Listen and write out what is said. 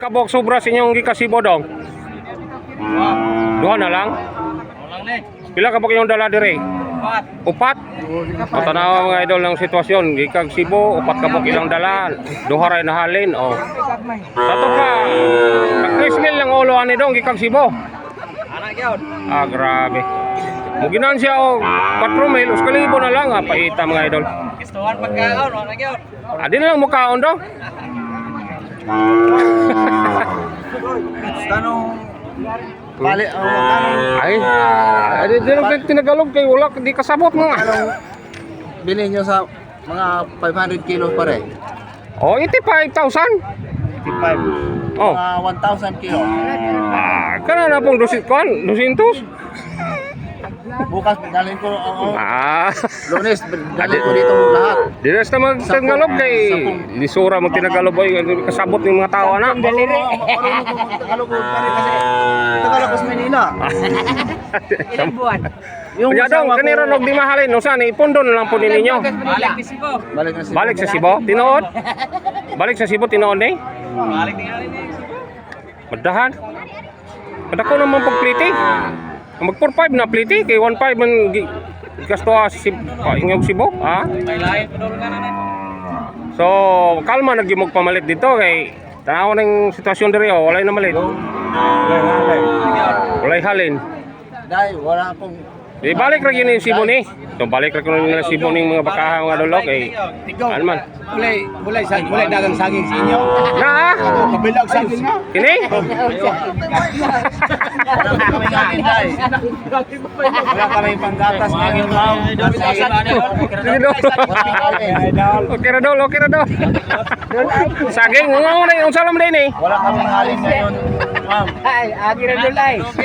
Kabok sobra sa inyong gikasibo dong. Duha na lang. Pila kabok inyong dala dire? Upat. O tanaw mga idol ng sitwasyon, gikag Sibo, upat kabok ilang dala, duha ray nahalin. O. Sato ka. Nag-3 mil lang ulo ani dong gikag Sibo. Ah, grabe. Muginan siya o 4 mil, uskalibo na lang paita mga idol. Gustuhan pagkaon, wala gyud. Adi na lang mukaon do. Tanong bali Ay, adi din ang tinagalog kay wala di kasabot mga. anong bilhin nyo sa mga 500 kilos pare? Oh, 85,000. 55. Oh. Mga 1,000 kilo. Ah, kana na pong 200. Bukas dalhin ko Ah. Lunes dalhin ko dito lahat. Di na sa magtagalog kay lisura mo tinagalog boy kasabot ng mga tao na. Marunong ko Tagalog pare kasi Tagalog ko sa Manila. Ilang buwan? Kanya daw kanira nog di mahalin no sana ipondo na lang po ninyo. Balik ni Sibo. Balik Balik sa na Sibo, tinuod. Balik sa Sibo tinuod ni. Balik tingali ni Sibo. Madahan. Padako naman pagpliti. Mag 4-5 na pliti kay 1-5 man gasto si ingog Sibo, ha? May lain padulong ka na. So, kalma nagimog pamalit dito kay tanaw ng sitwasyon diri walay na malit. Walay halin. Dahil wala akong Balik ra gyud ni Sibo ni. So balik ra kuno ni Sibo ning mga bakaha nga dulok kay ano man. bulay dagang saging sa inyo. Na Kabilag saging na. kini? Wala kami ngayon dahil. Wala kami panggatas ngayon raw. Sige do. Okay ra dol, okay ra dol. Saging nga mo na unsa lam din ni? Wala kami halin ngayon. Ma'am. Ay, agi na dulay.